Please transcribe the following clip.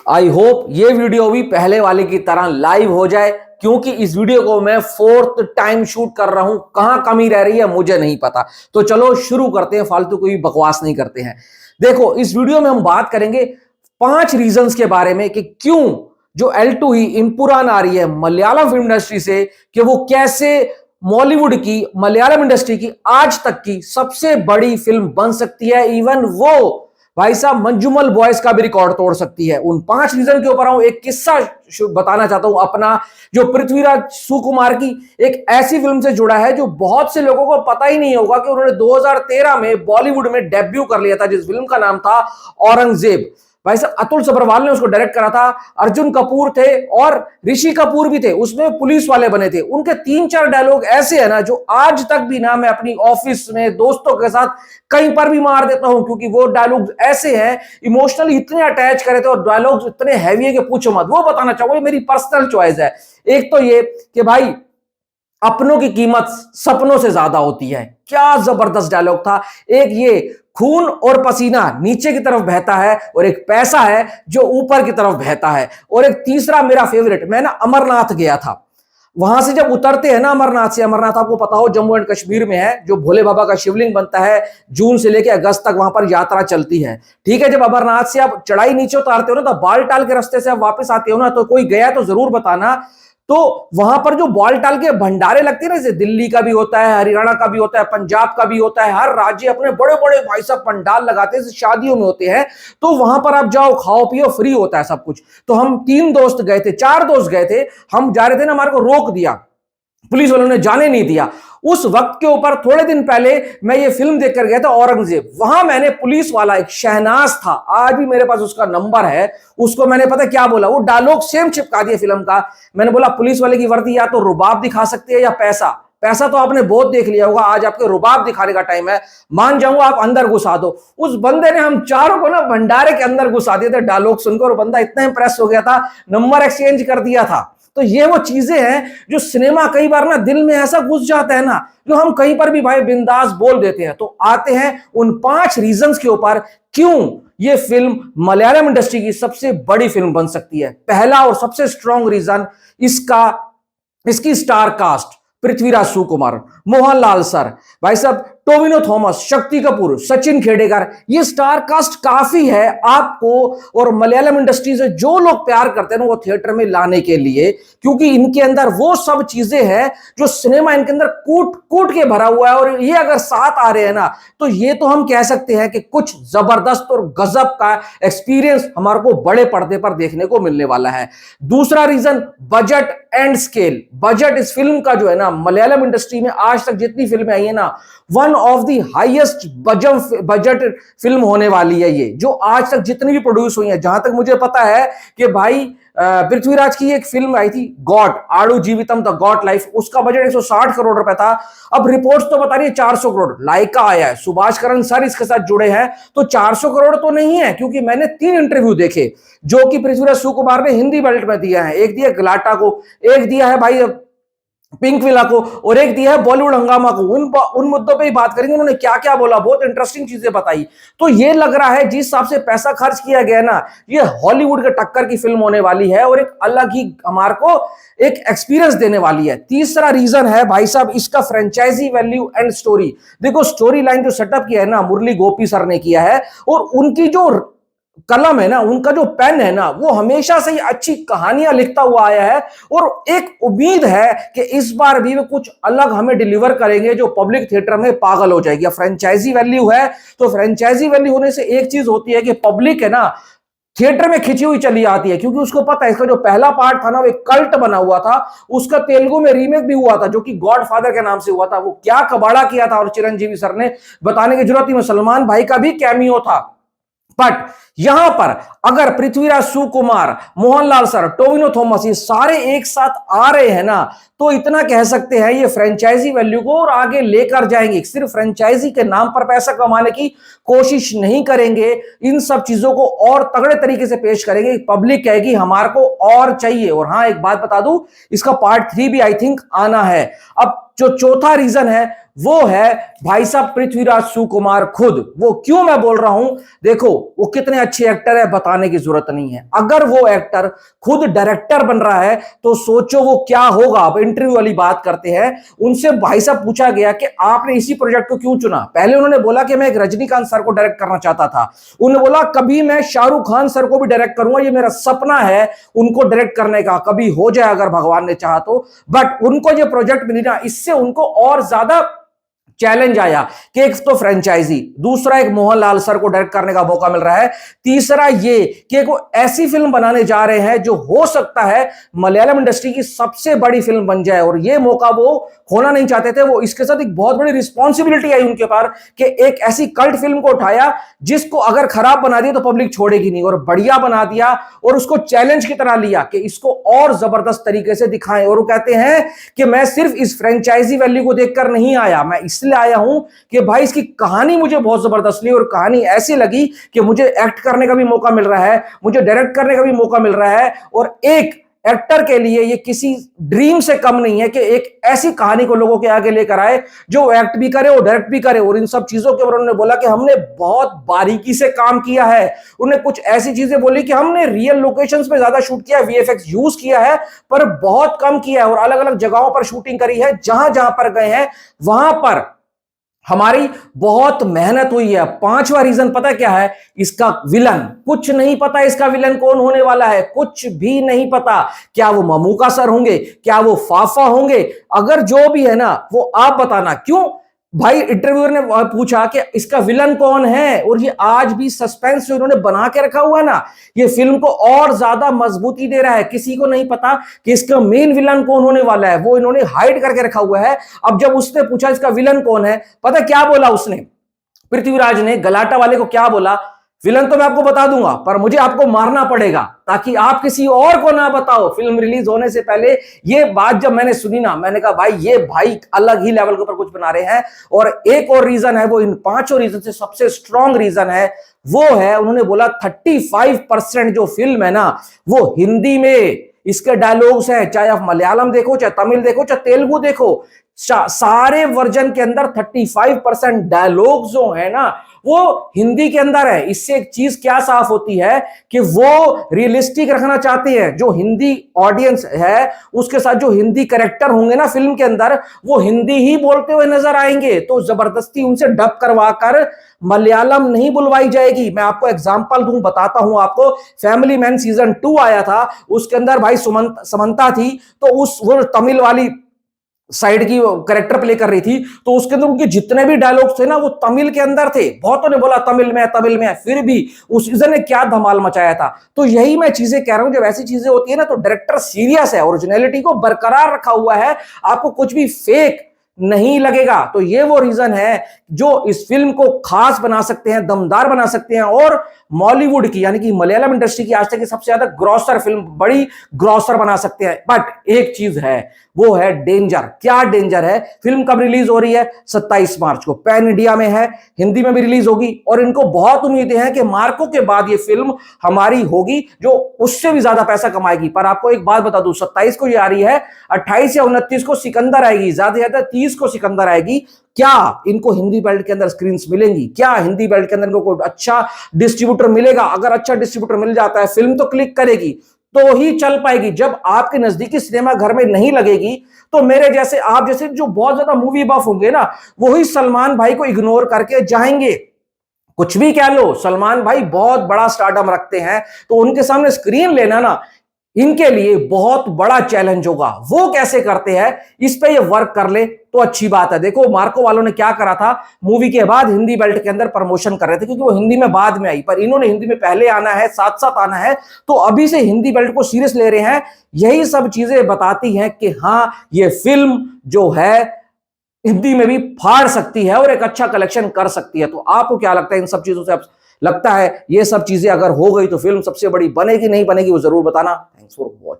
I hope ये video भी पहले वाले की तरह लाइव हो जाए, क्योंकि इस वीडियो को मैं फोर्थ टाइम शूट कर रहा हूं। कहां कमी रह रही है मुझे नहीं पता। तो चलो शुरू करते हैं, फालतू कोई बकवास नहीं करते हैं। देखो, इस वीडियो में हम बात करेंगे 5 रीजंस के बारे में कि क्यों जो L2 ही इम्पुरान आ रही है मलयालम फिल्म इंडस्ट्री से, कि वो कैसे मॉलीवुड की, मलयालम इंडस्ट्री की आज तक की सबसे बड़ी फिल्म बन सकती है। इवन वो भाई साहब मंजूमल बॉयज का भी रिकॉर्ड तोड़ सकती है। उन 5 रीजन के ऊपर एक किस्सा बताना चाहता हूं अपना, जो पृथ्वीराज सुकुमार की एक ऐसी फिल्म से जुड़ा है जो बहुत से लोगों को पता ही नहीं होगा कि उन्होंने 2013 में बॉलीवुड में डेब्यू कर लिया था, जिस फिल्म का नाम था औरंगजेब। भाई साहब अतुल सब्रवाल ने उसको डायरेक्ट करा था। अर्जुन कपूर थे और ऋषि कपूर भी थे, उसमें पुलिस वाले बने थे। उनके 3-4 डायलॉग ऐसे है ना, जो आज तक भी ना मैं अपनी ऑफिस में दोस्तों के साथ कहीं पर भी मार देता हूं, क्योंकि वो डायलॉग ऐसे हैं, इमोशनली इतने अटैच करे थे और डायलॉग्स इतने हैवी है कि पूछो मत। वो बताना चाहूंगा, मेरी पर्सनल चॉइस है। एक तो ये कि भाई अपनों की कीमत सपनों से ज्यादा होती है। क्या जबरदस्त डायलॉग था। एक ये, खून और पसीना नीचे की तरफ बहता है और एक पैसा है जो ऊपर की तरफ बहता है। और एक तीसरा मेरा फेवरेट, मैं ना अमरनाथ गया था, वहां से जब उतरते हैं ना अमरनाथ से, अमरनाथ आपको पता हो जम्मू एंड कश्मीर में है, जो भोले बाबा का शिवलिंग बनता है, जून से लेकर अगस्त तक वहां पर यात्रा चलती है। ठीक है, जब अमरनाथ से आप चढ़ाई नीचे उतारते हो ना, तो बालटाल के रास्ते से आप वापस आते हो ना, तो कोई गया तो जरूर बताना। तो वहां पर जो बालटाल के भंडारे लगते हैं ना, जैसे दिल्ली का भी होता है, हरियाणा का भी होता है, पंजाब का भी होता है, हर राज्य अपने बड़े बड़े भाई साहब पंडाल लगाते हैं, शादियों में होते हैं। तो वहां पर आप जाओ, खाओ पियो, फ्री होता है सब कुछ। तो हम 3 दोस्त गए थे, 4 दोस्त गए थे, हम जा रहे थे ना, हमारे को रोक दिया, पुलिस वालों ने जाने नहीं दिया। उस वक्त के ऊपर थोड़े दिन पहले मैं ये फिल्म देखकर गया था औरंगजेब। वहां मैंने पुलिस वाला, एक शहनाज था, आज भी मेरे पास उसका नंबर है, उसको मैंने पता क्या बोला, वो डायलॉग सेम चिपका दिया फिल्म का। मैंने बोला पुलिस वाले की वर्दी या तो रुबाब दिखा सकती है या पैसा। पैसा तो आपने बहुत देख लिया होगा, आज आपके रुबाब दिखाने का टाइम है। मान जाऊंगा आप अंदर घुसा दो। उस बंदे ने हम चारों को ना भंडारे के अंदर घुसा दिए थे डायलॉग सुनकर। बंदा इतना इंप्रेस हो गया था, नंबर एक्सचेंज कर दिया था। तो ये वो चीजें हैं जो सिनेमा कई बार ना दिल में ऐसा घुस जाता है ना, जो हम कहीं पर भी भाई बिंदास बोल देते हैं। तो आते हैं उन 5 रीजंस के ऊपर क्यों ये फिल्म मलयालम इंडस्ट्री की सबसे बड़ी फिल्म बन सकती है। पहला और सबसे स्ट्रॉन्ग रीजन इसकी स्टार कास्ट, पृथ्वीराज सुकुमार, मोहनलाल सर, भाई साहब टोविनो थॉमस, शक्ति कपूर, सचिन खेडेकर, ये स्टार कास्ट काफी है आपको और मलयालम इंडस्ट्री से जो लोग प्यार करते हैं ना, वो थिएटर में लाने के लिए, क्योंकि इनके अंदर वो सब चीजें हैं जो सिनेमा इनके अंदर कूट कूट के भरा हुआ है। और ये अगर साथ आ रहे हैं ना, तो ये तो हम कह सकते हैं कि कुछ जबरदस्त और गजब का एक्सपीरियंस हमारे को बड़े पर्दे पर देखने को मिलने वाला है। दूसरा reason, budget and scale. Budget इस फिल्म का जो है ना, मलयालम इंडस्ट्री में आज तक जितनी फिल्में आई है ना, one of the highest budget film होने वाली है ये, जो आज तक जितनी भी प्रोड्यूस हुई है। जहां तक मुझे पता है कि भाई पृथ्वीराज की एक फिल्म आई थी गॉड, आड़ू जीवितम द गॉड लाइफ, उसका बजट 160 करोड़ रुपए था। अब रिपोर्ट्स तो बता रही है 400 करोड़। लाइका आया है, सुभाष करण सर इसके साथ जुड़े हैं, तो 400 करोड़ तो नहीं है, क्योंकि मैंने 3 इंटरव्यू देखे जो कि पृथ्वीराज सुकुमार ने हिंदी बेल्ट में दिया है। एक दिया गलाटा को, एक दिया है भाई पिंक विला को, और एक दिया है बॉलीवुड हंगामा को। उन मुद्दों पे ही बात करेंगे, उन्होंने क्या क्या बोला, बहुत इंटरेस्टिंग चीजें बताई। तो ये लग रहा है जिस हिसाब से पैसा खर्च किया गया ना, ये हॉलीवुड के टक्कर की फिल्म होने वाली है और एक अलग ही हमारे को एक एक्सपीरियंस देने वाली है। तीसरा रीजन है भाई साहब इसका फ्रेंचाइजी वैल्यू एंड स्टोरी। देखो स्टोरी लाइन जो सेटअप किया है ना, मुरली गोपी सर ने किया है, और उनकी जो कलम है ना, उनका जो पेन है ना, वो हमेशा से ही अच्छी कहानियां लिखता हुआ आया है। और एक उम्मीद है कि इस बार भी वो कुछ अलग हमें डिलीवर करेंगे जो पब्लिक थिएटर में पागल हो जाएगी। फ्रेंचाइजी वैल्यू है, तो फ्रेंचाइजी वैल्यू होने से एक चीज होती है कि पब्लिक है ना, थिएटर में खिंची हुई चली आती है, क्योंकि उसको पता है इसका जो पहला पार्ट था ना, वो एक कल्ट बना हुआ था। उसका तेलुगु में रीमेक भी हुआ था, जो कि गॉडफादर के नाम से हुआ था। वो क्या कबाड़ा किया था, और चिरंजीवी सर ने बताने की जरूरत नहीं, सलमान भाई का भी कैमियो था। बट यहां पर अगर पृथ्वीराज सुकुमार, मोहनलाल सर, टोविनो थॉमस, ये सारे एक साथ आ रहे हैं ना, तो इतना कह सकते हैं ये फ्रेंचाइजी वैल्यू को और आगे लेकर जाएंगे। सिर्फ फ्रेंचाइजी के नाम पर पैसा कमाने की कोशिश नहीं करेंगे, इन सब चीजों को और तगड़े तरीके से पेश करेंगे। पब्लिक कहेगी हमारे को और चाहिए। और हां, एक बात बता दूं, इसका पार्ट 3 भी आई थिंक आना है। अब जो चौथा रीजन है वो है भाई साहब पृथ्वीराज सुकुमार खुद। वो क्यों मैं बोल रहा हूं, देखो वो कितने अच्छे एक्टर है बताने की जरूरत नहीं है। अगर वो एक्टर खुद डायरेक्टर बन रहा है तो सोचो वो क्या होगा। अब इंटरव्यू वाली बात करते हैं, उनसे भाई साहब पूछा गया कि आपने इसी प्रोजेक्ट को क्यों चुना। पहले उन्होंने बोला कि मैं एक रजनीकांत सर को डायरेक्ट करना चाहता था। उन्होंने बोला कभी मैं शाहरुख खान सर को भी डायरेक्ट करूंगा, ये मेरा सपना है उनको डायरेक्ट करने का, कभी हो जाए अगर भगवान ने चाहा तो। बट उनको ये प्रोजेक्ट मिली ना, इससे उनको और ज्यादा चैलेंज आया कि एक तो फ्रेंचाइजी, दूसरा एक मोहनलाल सर को डायरेक्ट करने का मौका मिल रहा है, तीसरा ये कि वो ऐसी फिल्म बनाने जा रहे हैं जो हो सकता है मलयालम इंडस्ट्री की सबसे बड़ी फिल्म बन जाए, और ये मौका वो खोना नहीं चाहते थे। वो इसके साथ एक बहुत बड़ी रिस्पॉन्सिबिलिटी आई उनके पास कि एक ऐसी कल्ट फिल्म को उठाया जिसको अगर खराब बना दिया तो पब्लिक छोड़ेगी नहीं, और बढ़िया बना दिया और उसको चैलेंज की तरह लिया कि इसको और जबरदस्त तरीके से दिखाएं। और वो कहते हैं कि मैं सिर्फ इस फ्रेंचाइजी वैल्यू को देखकर नहीं आया, मैं इसलिए आया हूं कि भाई इसकी कहानी मुझे बहुत जबरदस्त लगी, और कहानी ऐसी लगी कि मुझे एक्ट करने का भी मौका मिल रहा है, मुझे डायरेक्ट करने का भी मौका मिल रहा है। और एक एक्टर के लिए ये किसी ड्रीम से कम नहीं है कि एक ऐसी कहानी को लोगों के आगे लेकर आए जो एक्ट भी करे और डायरेक्ट भी करे। और इन सब चीजों के ऊपर उन्होंने बोला कि हमने बहुत बारीकी से काम किया है। उन्हें कुछ ऐसी चीजें बोली कि हमने रियल लोकेशंस पे ज्यादा शूट किया है, वीएफएक्स यूज किया है पर बहुत कम किया है, और अलग अलग जगहों पर शूटिंग करी है। जहां जहां पर गए हैं वहां पर हमारी बहुत मेहनत हुई है। पांचवा रीजन पता क्या है, इसका विलन। कुछ नहीं पता इसका विलन कौन होने वाला है, कुछ भी नहीं पता। क्या वो ममूका सर होंगे, क्या वो फाफा होंगे, अगर जो भी है ना वो आप बताना। क्यों भाई, इंटरव्यूअर ने पूछा कि इसका विलन कौन है, और ये आज भी सस्पेंस जो इन्होंने बना के रखा हुआ है ना, ये फिल्म को और ज्यादा मजबूती दे रहा है। किसी को नहीं पता कि इसका मेन विलन कौन होने वाला है, वो इन्होंने हाइड करके रखा हुआ है। अब जब उसने पूछा इसका विलन कौन है, पता क्या बोला उसने, पृथ्वीराज ने गलाटा वाले को क्या बोला, विलन तो मैं आपको बता दूंगा पर मुझे आपको मारना पड़ेगा ताकि आप किसी और को ना बताओ। फिल्म रिलीज होने से पहले ये बात जब मैंने सुनी ना, मैंने कहा भाई ये भाई अलग ही लेवल के ऊपर कुछ बना रहे हैं। और एक और रीजन है, वो इन पांचों रीजन से सबसे स्ट्रॉन्ग रीजन है, वो है उन्होंने बोला 35% जो फिल्म है ना वो हिंदी में इसके डायलॉग्स हैं। चाहे आप मलयालम देखो, चाहे तमिल देखो, चाहे तेलुगु देखो, सारे वर्जन के अंदर 35% डायलॉग जो है ना वो हिंदी के अंदर है। इससे एक चीज क्या साफ होती है कि वो रियलिस्टिक रखना चाहते हैं। जो हिंदी ऑडियंस है उसके साथ जो हिंदी कैरेक्टर होंगे ना फिल्म के अंदर, वो हिंदी ही बोलते हुए नजर आएंगे। तो जबरदस्ती उनसे डब करवा कर मलयालम नहीं बुलवाई जाएगी। मैं आपको एग्जांपल दूं, बताता हूं आपको। फैमिली मैन सीजन 2 आया था, उसके अंदर भाई समंता थी, तो वो तमिल वाली साइड की कैरेक्टर प्ले कर रही थी, तो उसके अंदर उनके जितने भी डायलॉग्स थे ना वो तमिल के अंदर थे। बहुतों ने बोला तमिल में, फिर भी उस सीजन ने क्या धमाल मचाया था। तो यही मैं चीजें कह रहा हूं, जब ऐसी चीजें होती है ना तो डायरेक्टर सीरियस है, ओरिजिनलिटी को बरकरार रखा हुआ है, आपको कुछ भी फेक नहीं लगेगा। तो ये वो रीजन है जो इस फिल्म को खास बना सकते हैं, दमदार बना सकते हैं, और मॉलीवुड की यानी कि मलयालम इंडस्ट्री की आज तक की सबसे ज्यादा ग्रॉसर फिल्म, बड़ी ग्रॉसर बना सकते हैं। बट एक चीज है, वो है डेंजर। क्या डेंजर है? फिल्म कब रिलीज हो रही है? 27 मार्च को पैन इंडिया में है, हिंदी में भी रिलीज होगी, और इनको बहुत उम्मीदें हैं कि मार्को के बाद ये फिल्म हमारी होगी जो उससे भी ज्यादा पैसा कमाएगी। पर आपको एक बात बता दूं, 27 को ये आ रही है, 28 या 29 को सिकंदर आएगी, ज्यादा से ज्यादा 30 को सिकंदर आएगी। क्या इनको हिंदी बेल्ट के अंदर स्क्रीन्स मिलेंगी? क्या हिंदी बेल्ट के अंदर इनको अच्छा डिस्ट्रीब्यूटर मिलेगा? अगर अच्छा डिस्ट्रीब्यूटर मिल जाता है, फिल्म तो क्लिक करेगी, तो ही चल पाएगी। जब आपके नजदीकी सिनेमा घर में नहीं लगेगी तो मेरे जैसे, आप जैसे जो बहुत ज्यादा मूवी बफ होंगे ना, वही सलमान भाई को इग्नोर करके जाएंगे। कुछ भी कह लो, सलमान भाई बहुत बड़ा स्टारडम रखते हैं, तो उनके सामने स्क्रीन लेना ना इनके लिए बहुत बड़ा चैलेंज होगा। वो कैसे करते हैं, इस पे ये वर्क कर ले तो अच्छी बात है। देखो मार्को वालों ने क्या करा था, मूवी के बाद हिंदी बेल्ट के अंदर प्रमोशन कर रहे थे, क्योंकि वो हिंदी में बाद में आई, पर इन्होंने हिंदी में पहले आना है, साथ साथ आना है, तो अभी से हिंदी बेल्ट को सीरियस ले रहे हैं। यही सब चीजें बताती हैं कि हाँ ये फिल्म जो है हिंदी में भी फाड़ सकती है और एक अच्छा कलेक्शन कर सकती है। तो आपको क्या लगता है इन सब चीजों से? लगता है ये सब चीजें अगर हो गई तो फिल्म सबसे बड़ी बनेगी, नहीं बनेगी, वो जरूर बताना। Thanks for watching.